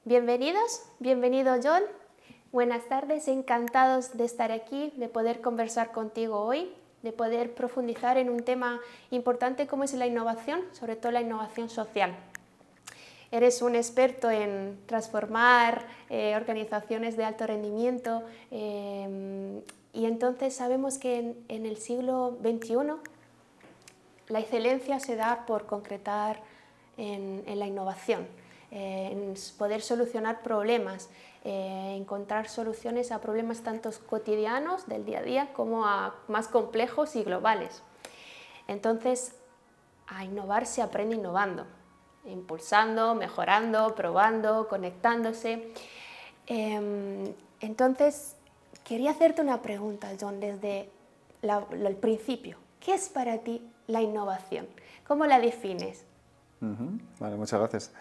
Bienvenidos, bienvenido John. Buenas tardes, encantados de estar aquí, de poder conversar contigo hoy, de poder profundizar en un tema importante como es la innovación, sobre todo la innovación social. Eres un experto en transformar organizaciones de alto rendimiento y entonces sabemos que en el siglo XXI la excelencia se da por concretar en la innovación, en poder solucionar problemas, encontrar soluciones a problemas tanto cotidianos del día a día como a más complejos y globales. Entonces, a innovar se aprende innovando, impulsando, mejorando, probando, conectándose. Entonces, quería hacerte una pregunta, John, desde el principio. ¿Qué es para ti la innovación? ¿Cómo la defines? Vale, muchas gracias.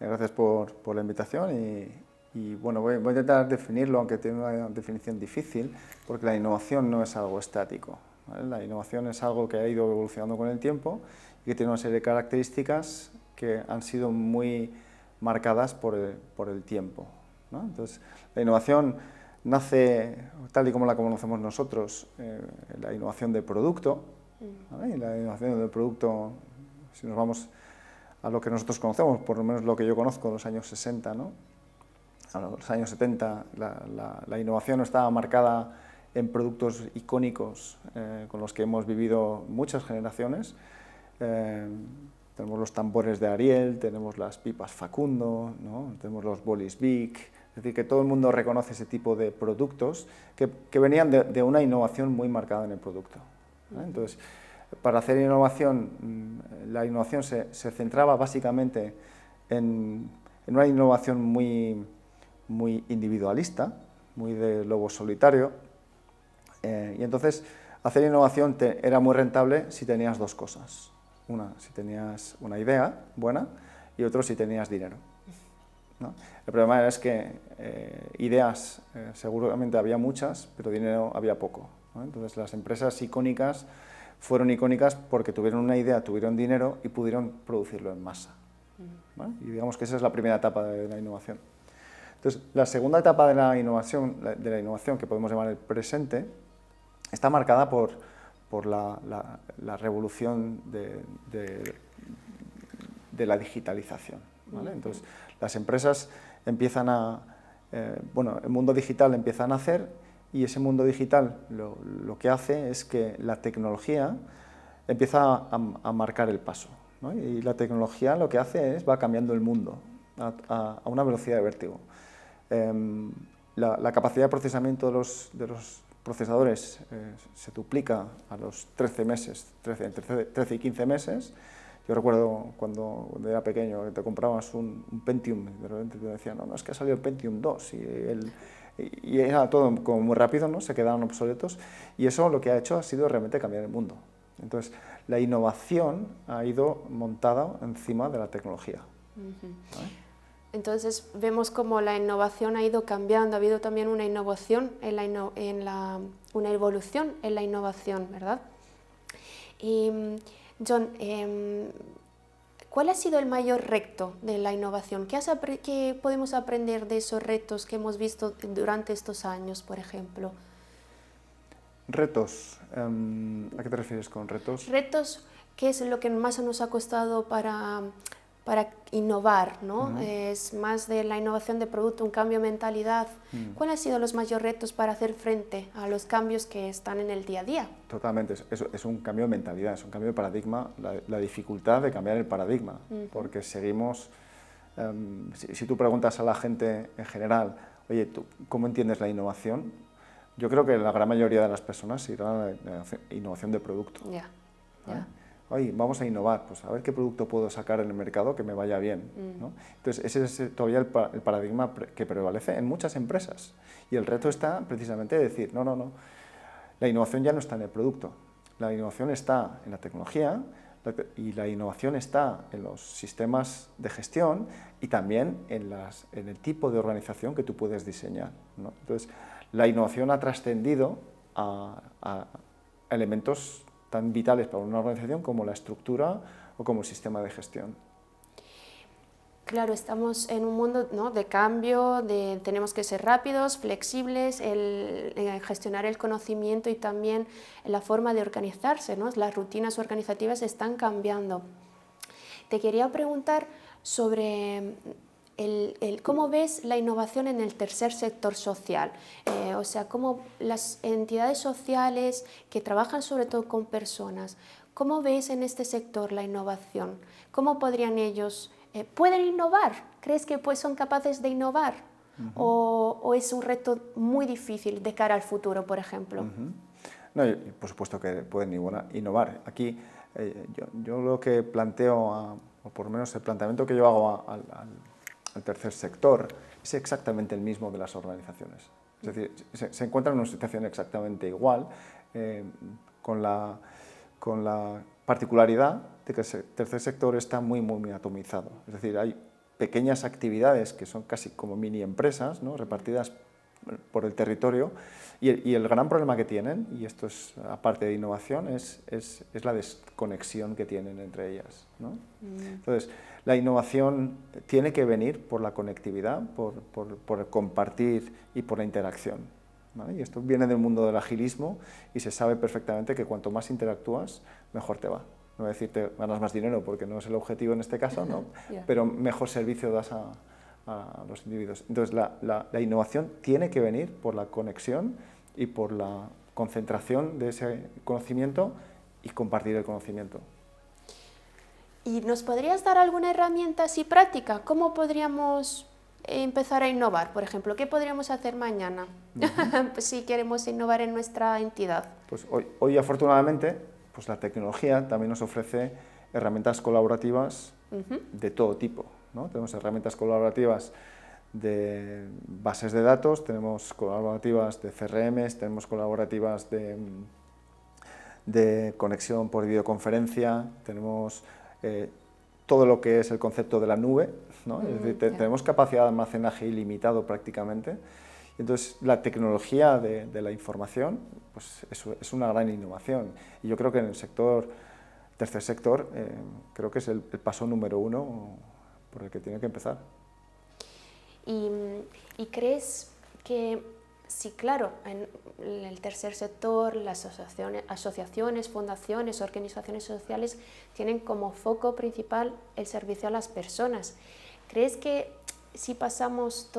Gracias por la invitación y bueno, voy a intentar definirlo, aunque tiene una definición difícil, porque la innovación no es algo estático, ¿vale? La innovación es algo que ha ido evolucionando con el tiempo y que tiene una serie de características que han sido muy marcadas por el tiempo, ¿no? Entonces, la innovación nace, tal y como la conocemos nosotros, la innovación del producto, ¿vale? Y la innovación del producto, si nos vamos a lo que nosotros conocemos, por lo menos lo que yo conozco, de los años 60, ¿no? A los años 70, la innovación estaba marcada en productos icónicos con los que hemos vivido muchas generaciones. Tenemos los tambores de Ariel, tenemos las pipas Facundo, ¿no? Tenemos los bolis Bic, es decir, que todo el mundo reconoce ese tipo de productos que venían de una innovación muy marcada en el producto, ¿vale? Entonces, para hacer innovación, la innovación se centraba básicamente en una innovación muy individualista, muy de lobo solitario, y entonces hacer innovación era muy rentable si tenías dos cosas. Una, si tenías una idea buena, y otro, si tenías dinero, ¿no? El problema es que ideas seguramente había muchas, pero dinero había poco, ¿no? Entonces las empresas icónicas fueron icónicas porque tuvieron una idea, tuvieron dinero y pudieron producirlo en masa, ¿vale? Y digamos que esa es la primera etapa de la innovación. Entonces, la segunda etapa de la innovación, que podemos llamar el presente, está marcada por la revolución de la digitalización, ¿vale? Entonces, las empresas empiezan el mundo digital empieza a nacer, y ese mundo digital lo que hace es que la tecnología empieza a marcar el paso, ¿no? Y la tecnología lo que hace va cambiando el mundo a una velocidad de vértigo. La capacidad de procesamiento de los procesadores se duplica a los 13 meses, entre 13 y 15 meses. Yo recuerdo cuando era pequeño que te comprabas un Pentium y de repente te decían, no, es que ha salido el Pentium 2 y era todo como muy rápido, ¿no? Se quedaban obsoletos, y eso lo que ha hecho ha sido realmente cambiar el mundo. Entonces, la innovación ha ido montada encima de la tecnología, ¿vale? Entonces vemos cómo la innovación ha ido cambiando, ha habido también una innovación una evolución en la innovación, ¿verdad? Y John, ¿cuál ha sido el mayor reto de la innovación? ¿Qué podemos aprender de esos retos que hemos visto durante estos años, por ejemplo? Retos, ¿a qué te refieres con retos? Retos, ¿qué es lo que más nos ha costado para innovar, ¿no? Es más de la innovación de producto, un cambio de mentalidad. ¿Cuáles han sido los mayores retos para hacer frente a los cambios que están en el día a día? Totalmente, es un cambio de mentalidad, es un cambio de paradigma, la dificultad de cambiar el paradigma, porque seguimos, si tú preguntas a la gente en general, oye, ¿tú cómo entiendes la innovación? Yo creo que la gran mayoría de las personas irán a la innovación de producto. ¿Vale? Oye, vamos a innovar, pues a ver qué producto puedo sacar en el mercado que me vaya bien, ¿no? Entonces, ese es todavía el paradigma que prevalece en muchas empresas. Y el reto está precisamente de decir, no, la innovación ya no está en el producto, la innovación está en la tecnología, y la innovación está en los sistemas de gestión y también en el tipo de organización que tú puedes diseñar, ¿no? Entonces, la innovación ha trascendido a elementos tan vitales para una organización como la estructura o como el sistema de gestión. Claro, estamos en un mundo, ¿no?, de cambio, tenemos que ser rápidos, flexibles, gestionar el conocimiento y también la forma de organizarse, ¿no? Las rutinas organizativas están cambiando. Te quería preguntar sobre cómo ves la innovación en el tercer sector social, o sea, cómo las entidades sociales que trabajan sobre todo con personas, ¿cómo ves en este sector la innovación? ¿Cómo podrían ellos, pueden innovar? ¿Crees que pues, son capaces de innovar? ¿O es un reto muy difícil de cara al futuro, por ejemplo? No, por supuesto que pueden innovar. Aquí yo lo que planteo, o por lo menos el planteamiento que yo hago al tercer sector, es exactamente el mismo de las organizaciones. Es decir, se encuentran en una situación exactamente igual, con la particularidad de que el tercer sector está muy atomizado. Es decir, hay pequeñas actividades que son casi como mini empresas, ¿no?, repartidas por el territorio, y el gran problema que tienen, y esto es aparte de innovación, es la desconexión que tienen entre ellas, ¿no? Entonces, la innovación tiene que venir por la conectividad, por el compartir y por la interacción, ¿vale? Y esto viene del mundo del agilismo y se sabe perfectamente que cuanto más interactúas, mejor te va. No voy a decirte ganas más dinero porque no es el objetivo en este caso, ¿no? Pero mejor servicio das a los individuos. Entonces, la innovación tiene que venir por la conexión y por la concentración de ese conocimiento y compartir el conocimiento. ¿Y nos podrías dar alguna herramienta así práctica? ¿Cómo podríamos empezar a innovar, por ejemplo? ¿Qué podríamos hacer mañana si queremos innovar en nuestra entidad? Pues hoy afortunadamente, pues la tecnología también nos ofrece herramientas colaborativas de todo tipo, ¿no? Tenemos herramientas colaborativas de bases de datos, tenemos colaborativas de CRMs, tenemos colaborativas de conexión por videoconferencia, tenemos todo lo que es el concepto de la nube, ¿no? Es decir, tenemos capacidad de almacenaje ilimitado prácticamente. Entonces, la tecnología de la información pues, es una gran innovación. Y yo creo que en el tercer sector, creo que es el paso número uno por el que tiene que empezar. ¿Y crees que, sí, claro, en el tercer sector, las asociaciones, fundaciones, organizaciones sociales tienen como foco principal el servicio a las personas? ¿Crees que si pasamos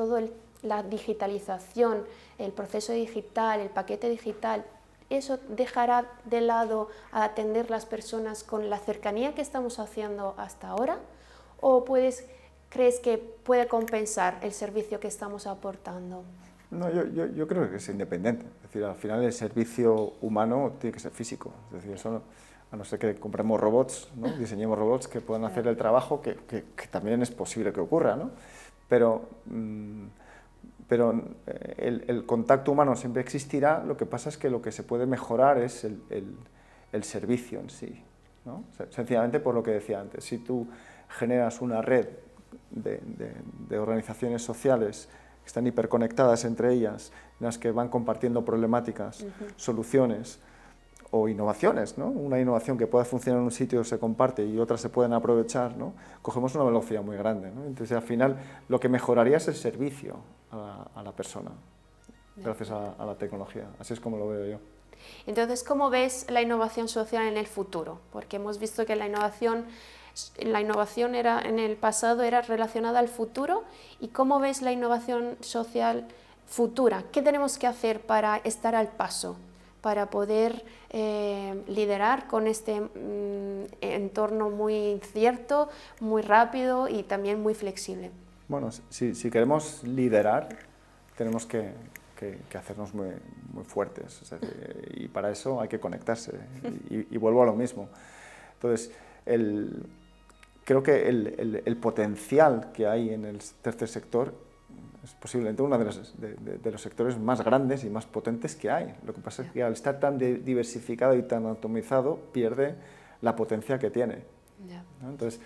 la digitalización, el proceso digital, el paquete digital, eso dejará de lado a atender las personas con la cercanía que estamos haciendo hasta ahora? ¿O crees que puede compensar el servicio que estamos aportando? No, yo creo que es independiente. Es decir, al final el servicio humano tiene que ser físico. Es decir, eso a no ser que compremos robots, ¿no? Diseñemos robots que puedan hacer el trabajo, que también es posible que ocurra, ¿no? Pero el contacto humano siempre existirá. Lo que pasa es que lo que se puede mejorar es el servicio en sí, ¿no? Sencillamente por lo que decía antes, si tú generas una red de organizaciones sociales que están hiperconectadas entre ellas, en las que van compartiendo problemáticas, soluciones o innovaciones, ¿no? Una innovación que pueda funcionar en un sitio se comparte y otras se pueden aprovechar, ¿no? Cogemos una velocidad muy grande, ¿no? Entonces, al final, lo que mejoraría es el servicio a la persona, gracias a la tecnología. Así es como lo veo yo. Entonces, ¿cómo ves la innovación social en el futuro? Porque hemos visto que la innovación en el pasado era relacionada al futuro. ¿Y cómo ves la innovación social futura? ¿Qué tenemos que hacer para estar al paso, para poder liderar con este entorno muy incierto, muy rápido y también muy flexible? Bueno, si queremos liderar, tenemos que hacernos muy fuertes, es decir, y para eso hay que conectarse, y vuelvo a lo mismo. Entonces, creo que el potencial que hay en el tercer sector es posiblemente uno de los sectores más grandes y más potentes que hay. Lo que pasa es que al estar tan diversificado y tan atomizado, pierde la potencia que tiene, ¿no? Entonces,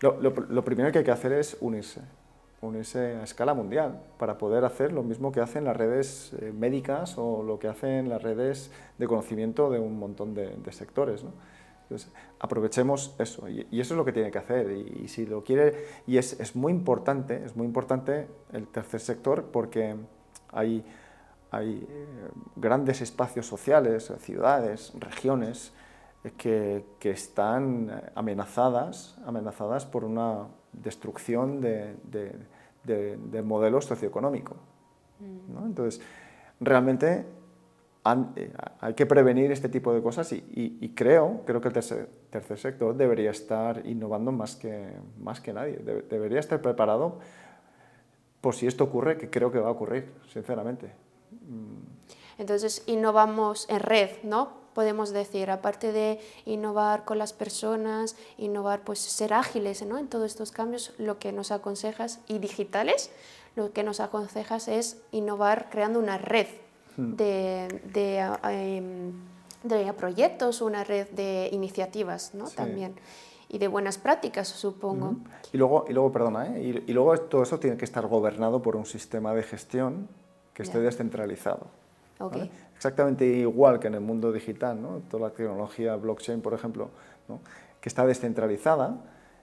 lo primero que hay que hacer es unirse a escala mundial para poder hacer lo mismo que hacen las redes médicas o lo que hacen las redes de conocimiento de un montón de sectores, ¿no? Entonces, aprovechemos eso, y eso es lo que tiene que hacer, y si lo quiere, y es muy importante el tercer sector, porque hay grandes espacios sociales, ciudades, regiones, que están amenazadas por una destrucción del modelo socioeconómico, ¿no? Entonces, realmente hay que prevenir este tipo de cosas y creo que el tercer sector debería estar innovando más que nadie, debería estar preparado por si esto ocurre, que creo que va a ocurrir, sinceramente. Entonces, innovamos en red, ¿no? Podemos decir, aparte de innovar con las personas, innovar, pues ser ágiles, ¿no? En todos estos cambios, lo que nos aconsejas, y digitales, lo que nos aconsejas es innovar creando una red de proyectos, una red de iniciativas, ¿no? Sí. También, y de buenas prácticas, supongo. Y luego, perdona, y luego todo eso tiene que estar gobernado por un sistema de gestión que esté descentralizado. Okay. ¿Vale? Exactamente igual que en el mundo digital, ¿no? Toda la tecnología blockchain, por ejemplo, ¿no? Que está descentralizada.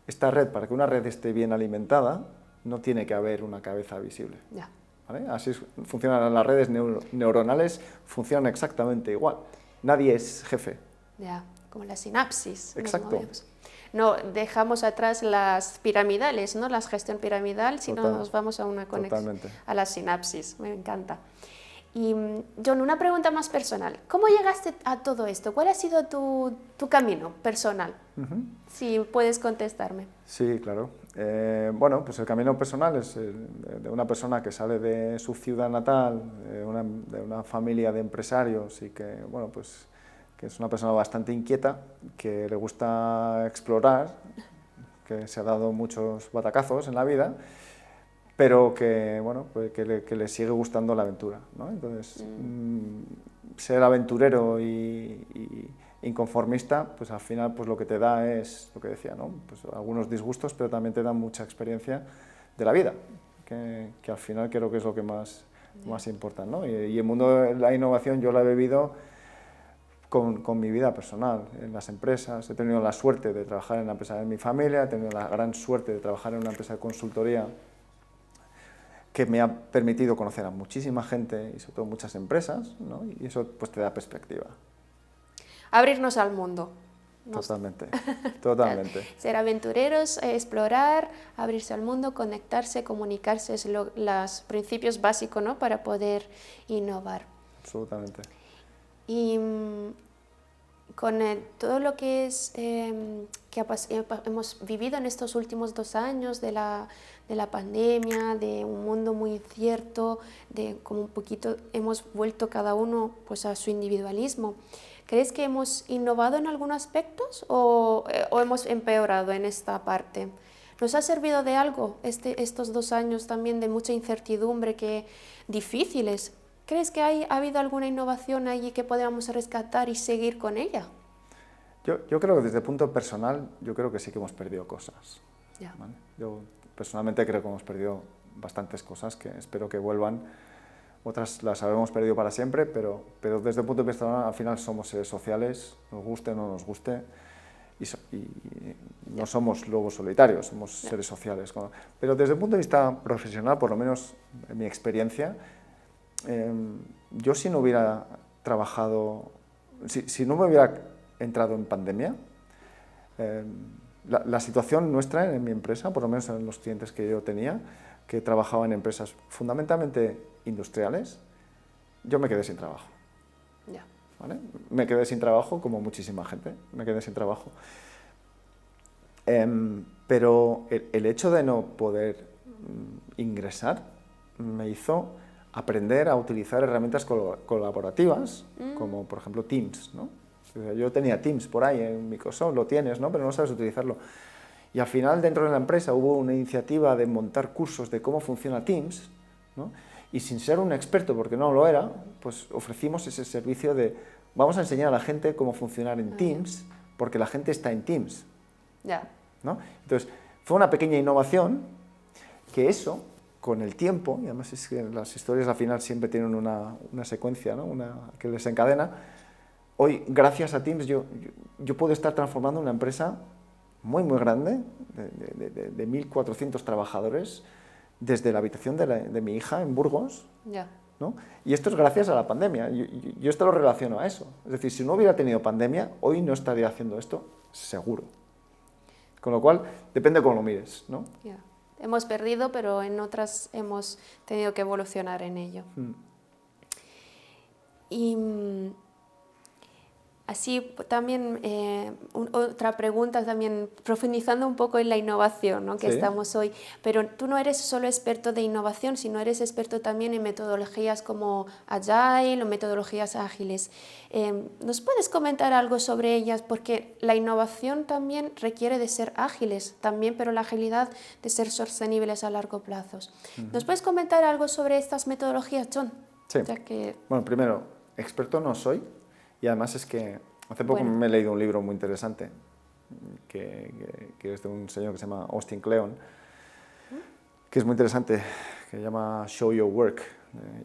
Esta red, para que una red esté bien alimentada, no tiene que haber una cabeza visible. Yeah. ¿Vale? Así funcionan las redes neuronales, funcionan exactamente igual. Nadie es jefe. Ya, como la sinapsis. Exacto. No dejamos atrás las piramidales, ¿no? La gestión piramidal, sino nos vamos a una conexión. Totalmente. A la sinapsis. Me encanta. Y John, una pregunta más personal. ¿Cómo llegaste a todo esto? ¿Cuál ha sido tu camino personal? Si puedes contestarme. Sí, claro. Bueno, pues el camino personal es de una persona que sale de su ciudad natal, de una familia de empresarios y que, bueno, pues que es una persona bastante inquieta, que le gusta explorar, que se ha dado muchos batacazos en la vida, pero que, bueno, pues que le sigue gustando la aventura, ¿no? Entonces, ser aventurero y inconformista, pues al final pues lo que te da es lo que decía, ¿no? Pues algunos disgustos, pero también te da mucha experiencia de la vida, que al final creo que es lo que más importa, ¿no? Y el mundo de la innovación yo la he vivido con mi vida personal, en las empresas. He tenido la suerte de trabajar en la empresa de mi familia, he tenido la gran suerte de trabajar en una empresa de consultoría que me ha permitido conocer a muchísima gente y sobre todo muchas empresas, ¿no? Y eso pues te da perspectiva. Abrirnos al mundo. Totalmente, totalmente. Ser aventureros, explorar, abrirse al mundo, conectarse, comunicarse, es los principios básicos, ¿no? Para poder innovar. Absolutamente. Y con todo lo que es que hemos vivido en estos últimos 2 años de la pandemia, de un mundo muy incierto, de como un poquito hemos vuelto cada uno pues a su individualismo. ¿Crees que hemos innovado en algunos aspectos o hemos empeorado en esta parte? ¿Nos ha servido de algo estos 2 años también de mucha incertidumbre, difíciles? ¿Crees que ha habido alguna innovación allí que podamos rescatar y seguir con ella? Yo creo que desde el punto personal, yo creo que sí que hemos perdido cosas. Yeah. ¿Vale? Yo personalmente creo que hemos perdido bastantes cosas que espero que vuelvan. Otras las habremos perdido para siempre, pero desde el punto de vista personal, al final somos seres sociales, nos guste o no nos guste, y no somos lobos solitarios, somos seres sociales. Pero desde el punto de vista profesional, por lo menos en mi experiencia, yo si no hubiera trabajado, si no me hubiera entrado en pandemia, la situación nuestra en mi empresa, por lo menos en los clientes que yo tenía, que trabajaba en empresas fundamentalmente industriales, yo me quedé sin trabajo. Yeah. ¿Vale? Me quedé sin trabajo, como muchísima gente, me quedé sin trabajo. Pero el hecho de no poder ingresar me hizo aprender a utilizar herramientas colaborativas, como por ejemplo Teams, ¿no? O sea, yo tenía Teams por ahí en Microsoft, lo tienes, ¿no? Pero no sabes utilizarlo. Y al final dentro de la empresa hubo una iniciativa de montar cursos de cómo funciona Teams, ¿no? Y sin ser un experto, porque no lo era, pues ofrecimos ese servicio de vamos a enseñar a la gente cómo funcionar en Teams, porque la gente está en Teams. Yeah. ¿No? Entonces, fue una pequeña innovación que eso, con el tiempo, y además es que las historias al final siempre tienen una secuencia, ¿no? Que les encadena, hoy, gracias a Teams, yo puedo estar transformando una empresa muy, muy grande, de 1.400 trabajadores, desde la habitación de mi hija en Burgos, ¿no? Y esto es gracias a la pandemia. Yo esto lo relaciono a eso. Es decir, si no hubiera tenido pandemia, hoy no estaría haciendo esto, seguro. Con lo cual, depende de cómo lo mires, ¿no? Hemos perdido, pero en otras hemos tenido que evolucionar en ello. Y así también, otra pregunta también, profundizando un poco en la innovación, ¿no? Que estamos hoy, pero tú no eres solo experto de innovación, sino eres experto también en metodologías como Agile o metodologías ágiles. ¿Nos puedes comentar algo sobre ellas? Porque la innovación también requiere de ser ágiles, también, pero la agilidad de ser sostenibles a largo plazo. ¿Nos puedes comentar algo sobre estas metodologías, John? Sí. Bueno, primero, experto no soy. Y además es que hace poco me he leído un libro muy interesante que es de un señor que se llama Austin Kleon, que es muy interesante, que se llama Show Your Work.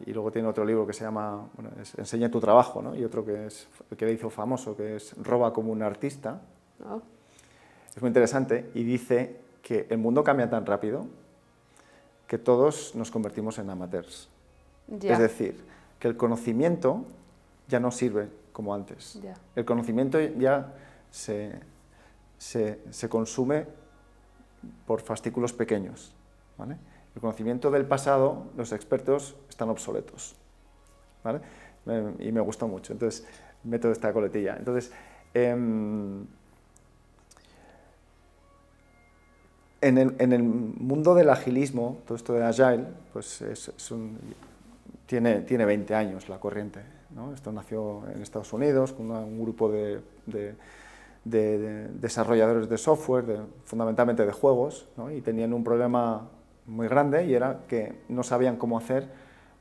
Y luego tiene otro libro que se llama Enseña tu trabajo, ¿no? Y otro que es el que le hizo famoso, que es Roba como un artista. Es muy interesante y dice que el mundo cambia tan rápido que todos nos convertimos en amateurs. Es decir, que el conocimiento ya no sirve como antes. El conocimiento ya se consume por fascículos pequeños, ¿vale? El conocimiento del pasado, los expertos están obsoletos, ¿vale? Y me gustó mucho, entonces meto esta coletilla. Entonces, en el mundo del agilismo, todo esto de Agile, pues tiene 20 años la corriente, ¿no? Esto nació en Estados Unidos con un grupo de desarrolladores de software, fundamentalmente de juegos, ¿no? Y tenían un problema muy grande y era que no sabían cómo hacer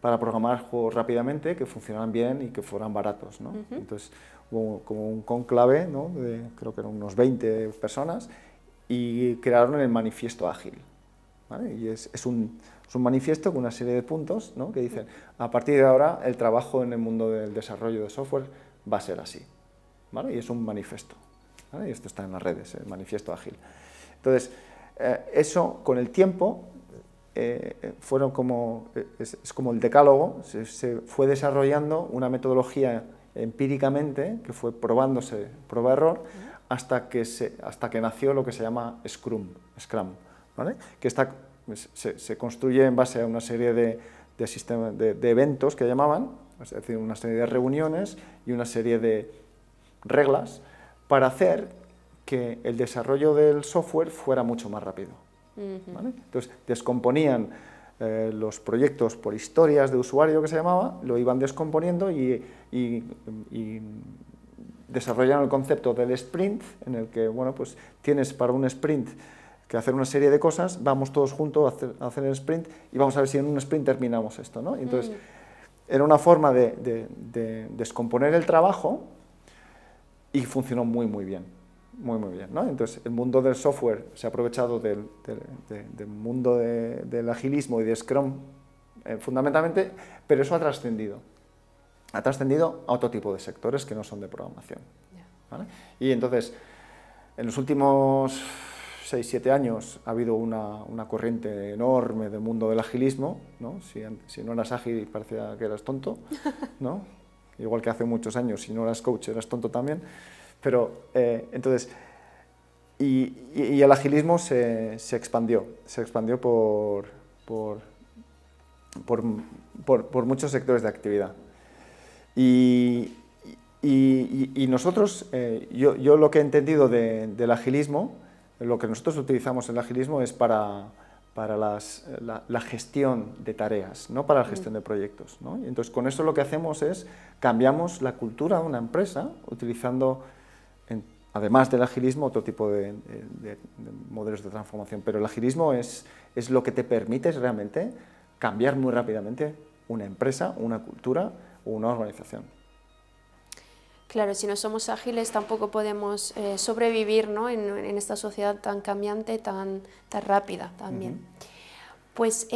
para programar juegos rápidamente, que funcionaran bien y que fueran baratos, ¿no? Entonces hubo como un conclave, ¿no? Creo que eran unos 20 personas y crearon el manifiesto ágil, ¿vale? Y es un manifiesto con una serie de puntos, ¿no? Que dicen, a partir de ahora el trabajo en el mundo del desarrollo de software va a ser así, ¿vale? Y es un manifiesto, ¿vale? Y esto está en las redes, el manifiesto ágil. Entonces, eso con el tiempo fueron como, es como el decálogo, se fue desarrollando una metodología empíricamente que fue probándose, prueba-error, hasta que nació lo que se llama Scrum, ¿vale? Que se construye en base a una serie de eventos que llamaban, es decir, una serie de reuniones y una serie de reglas para hacer que el desarrollo del software fuera mucho más rápido, ¿vale? Entonces, descomponían los proyectos por historias de usuario, que se llamaba, lo iban descomponiendo y desarrollaron el concepto del sprint, en el que, bueno, pues tienes para un sprint que hacer una serie de cosas, vamos todos juntos a hacer el sprint y vamos a ver si en un sprint terminamos esto, ¿no? Entonces, era una forma de descomponer el trabajo y funcionó muy, muy bien, ¿no? Entonces, el mundo del software se ha aprovechado del mundo del agilismo y de Scrum fundamentalmente, pero eso ha trascendido a otro tipo de sectores que no son de programación, ¿vale? Y entonces, en los últimos 6-7 años ha habido una corriente enorme del mundo del agilismo, ¿no? Si no eras ágil parecía que eras tonto, ¿no? Igual que hace muchos años, si no eras coach eras tonto también, pero entonces, y el agilismo se expandió por muchos sectores de actividad. Y nosotros, yo lo que he entendido del agilismo, lo que nosotros utilizamos en el agilismo es para la gestión de tareas, no para la gestión de proyectos, ¿no? Y entonces, con eso lo que hacemos es cambiamos la cultura de una empresa utilizando, además del agilismo, otro tipo de modelos de transformación. Pero el agilismo es lo que te permite realmente cambiar muy rápidamente una empresa, una cultura o una organización. Claro, si no somos ágiles tampoco podemos sobrevivir, ¿no? en esta sociedad tan cambiante, tan rápida también. Pues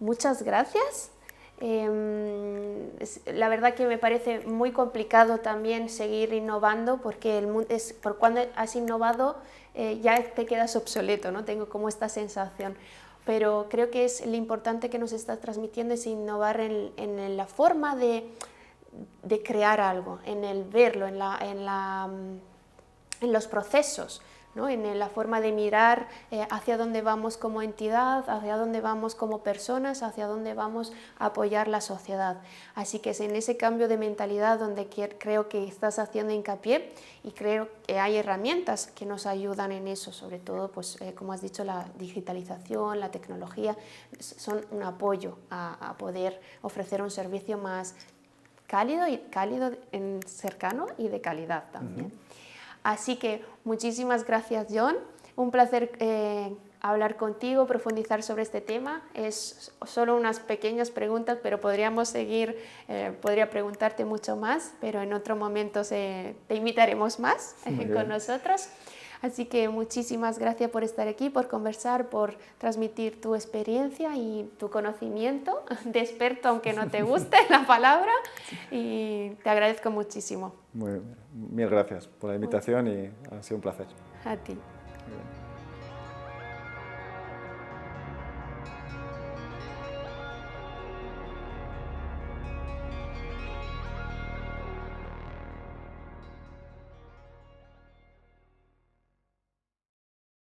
muchas gracias. La verdad que me parece muy complicado también seguir innovando porque el mundo por cuando has innovado ya te quedas obsoleto, ¿no? Tengo como esta sensación. Pero creo que es lo importante que nos está transmitiendo es innovar en la forma de crear algo, en el verlo, en los procesos, ¿no? En la forma de mirar hacia dónde vamos como entidad, hacia dónde vamos como personas, hacia dónde vamos a apoyar la sociedad. Así que es en ese cambio de mentalidad donde creo que estás haciendo hincapié y creo que hay herramientas que nos ayudan en eso, sobre todo, pues, como has dicho, la digitalización, la tecnología, son un apoyo a poder ofrecer un servicio más cálido cercano y de calidad también. Así que muchísimas gracias, John. Un placer hablar contigo, profundizar sobre este tema. Es solo unas pequeñas preguntas, pero podríamos seguir, podría preguntarte mucho más, pero en otro momento te invitaremos más con nosotros. Así que muchísimas gracias por estar aquí, por conversar, por transmitir tu experiencia y tu conocimiento de experto, aunque no te guste la palabra, y te agradezco muchísimo. Mil gracias por la invitación y ha sido un placer. A ti. Muy bien.